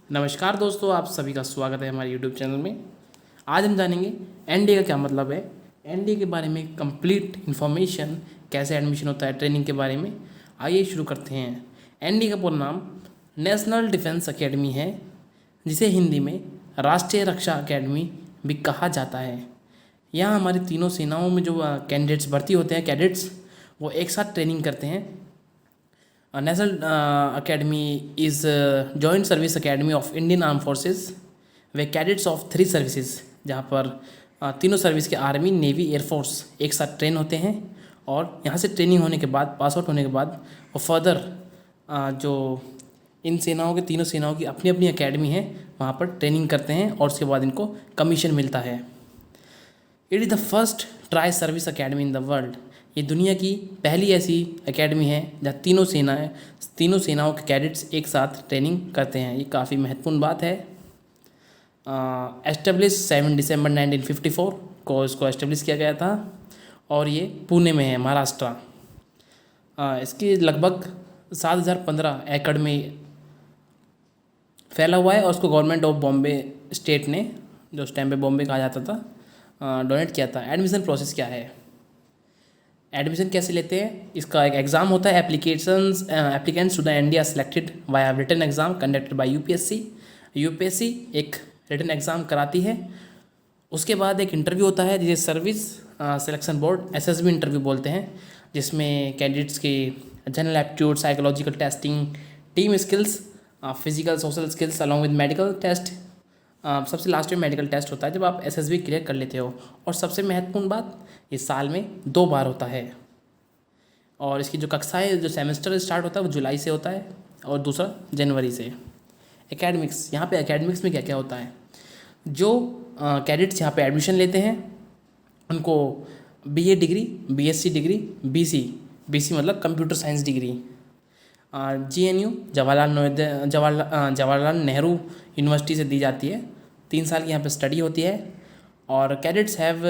नमस्कार दोस्तों, आप सभी का स्वागत है हमारे यूट्यूब चैनल में। आज हम जानेंगे एनडीए का क्या मतलब है, एनडीए के बारे में कंप्लीट इन्फॉर्मेशन, कैसे एडमिशन होता है, ट्रेनिंग के बारे में। आइए शुरू करते हैं। एनडीए का पूरा नाम नेशनल डिफेंस एकेडमी है, जिसे हिंदी में राष्ट्रीय रक्षा अकेडमी भी कहा जाता है। यहाँ हमारी तीनों सेनाओं में जो कैंडिडेट्स भर्ती होते हैं, कैडेट्स, वो एक साथ ट्रेनिंग करते हैं। National academy is joint service academy of Indian arm forces way cadets of 3 services, जहाँ पर तीनों सर्विस के आर्मी, नेवी, एयरफोर्स एक साथ ट्रेन होते हैं। और यहाँ से ट्रेनिंग होने के बाद, पास आउट होने के बाद, वो फर्दर जो इन सेनाओं के, तीनों सेनाओं की अपनी अपनी एकेडमी है, वहाँ पर ट्रेनिंग करते हैं और उसके बाद इनको कमीशन मिलता है। It is the first tri service academy in the world. ये दुनिया की पहली ऐसी एकेडमी है जहाँ तीनों सेनाओं के कैडेट्स एक साथ ट्रेनिंग करते हैं। ये काफ़ी महत्वपूर्ण बात है। एस्टेब्लिश 7 दिसंबर 1954 को इसको एस्टेब्लिश किया गया था और ये पुणे में है, महाराष्ट्र। इसकी लगभग 7015 एकड़ में फैला हुआ है और उसको गवर्नमेंट ऑफ बॉम्बे स्टेट ने, जो उस टाइम पे बॉम्बे कहा जाता था, डोनेट किया था। एडमिशन प्रोसेस क्या है, एडमिशन कैसे लेते हैं, इसका एक एग्ज़ाम होता है। Applicants to the India selected via written exam conducted by UPSC एक रिटन एग्ज़ाम कराती है। उसके बाद एक इंटरव्यू होता है जिसे service selection board SSB interview बोलते हैं, जिसमें कैंडिडेट्स की general aptitude, psychological testing, team skills, physical social skills along with medical test. सबसे लास्ट में मेडिकल टेस्ट होता है जब आप एसएसबी क्लियर कर लेते हो। और सबसे महत्वपूर्ण बात, ये साल में 2 बार होता है। और इसकी जो कक्षाएं, जो सेमेस्टर स्टार्ट होता है वो जुलाई से होता है और दूसरा जनवरी से। एकेडमिक्स, यहाँ पे एकेडमिक्स में क्या क्या होता है, जो कैडेट्स यहाँ पे एडमिशन लेते हैं उनको BA degree, BSc degree, BC मतलब computer science degree, JNU Jawaharlal Nehru university से दी जाती है। 3 साल की यहाँ पे स्टडी होती है। और cadets have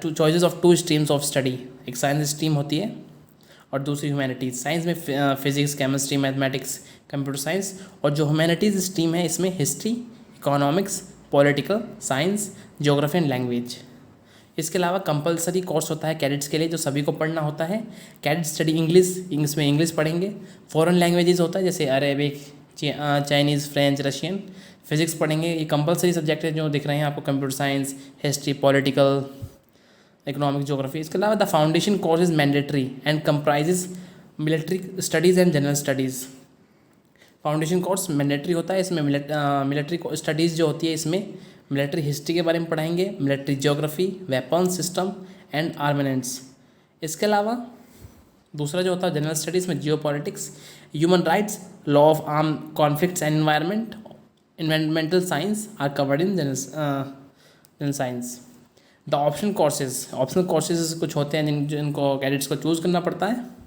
two choices of 2 streams of study. एक साइंस स्ट्रीम होती है और दूसरी ह्यूमैनिटीज़। साइंस में physics, chemistry, mathematics, computer science. और जो ह्यूमैनिटीज़ स्ट्रीम है, इसमें history, economics, political science, geography and language. इसके अलावा कंपलसरी कोर्स होता है कैडेट्स के लिए, जो सभी को पढ़ना होता है। कैडेट्स स्टडी इंग्लिश में इंग्लिश पढ़ेंगे। फॉरेन लैंग्वेजेस होता है जैसे Arabic, Chinese, French, Russian. Physics पढ़ेंगे। ये कंपलसरी सब्जेक्ट है जो दिख रहे हैं आपको, computer science, history, political, economic, geography. इसके अलावा the foundation course is mandatory and comprises military studies and general studies. Foundation course mandatory होता है। इसमें मिलिट्री स्टडीज़ जो होती है, इसमें मिलिट्री हिस्ट्री के बारे में पढ़ाएंगे, military geography, weapon system and armaments. इसके अलावा दूसरा जो होता है जनरल स्टडीज़ में, geopolitics, human rights, law of arm conflicts and environmental science are covered in general science. The optional courses कुछ होते हैं जिनको कैडेट्स को चूज़ करना पड़ता है।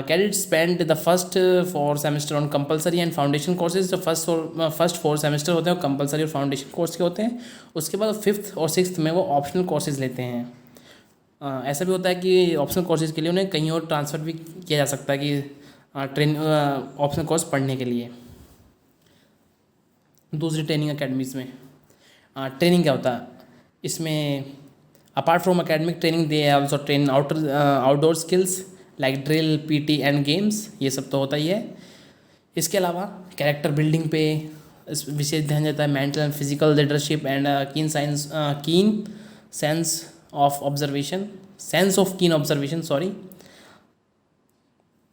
Cadets spend the first 4 semester on compulsory and foundation courses. जो first 4 semester होते हैं वो कंपलसरी और फाउंडेशन कोर्स के होते हैं। उसके बाद 5th और 6th में वो ऑप्शनल कोर्सेज लेते हैं। ऐसा भी होता है कि ऑप्शनल कोर्सेज के लिए उन्हें कहीं और ट्रांसफ़र भी किया जा सकता है कि ऑप्शनल कोर्स पढ़ने के लिए। दूसरी ट्रेनिंग अकेडमीज़ में ट्रेनिंग क्या होता है, इसमें apart from academic training they also train outdoor skills like drill, PT and games. ये सब तो होता ही है। इसके अलावा कैरेक्टर बिल्डिंग पे इस विशेष ध्यान देता है। Mental and physical leadership and कीन सेंस ऑफ कीन ऑब्जर्वेशन सॉरी।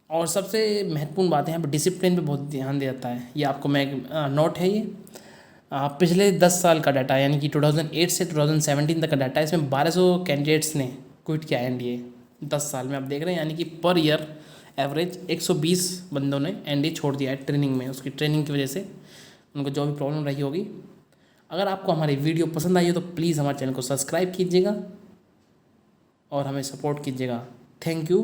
और सबसे महत्वपूर्ण बात है यहाँ पर डिसिप्लिन पे बहुत ध्यान दिया जाता है। ये आपको मैं नोट है, ये पिछले 10 साल का डाटा, यानी कि 2008 से 2017 तक का डाटा है। इसमें 1200 कैंडिडेट्स ने क्विट किया एनडीए 10 साल में। आप देख रहे हैं, यानी कि पर ईयर एवरेज 120 बंदों ने एनडीए छोड़ दिया है ट्रेनिंग में। उसकी ट्रेनिंग की वजह से उनको जो भी प्रॉब्लम रही होगी। अगर आपको हमारी वीडियो पसंद आई हो तो प्लीज़ हमारे चैनल को सब्सक्राइब कीजिएगा और हमें सपोर्ट कीजिएगा। Thank you.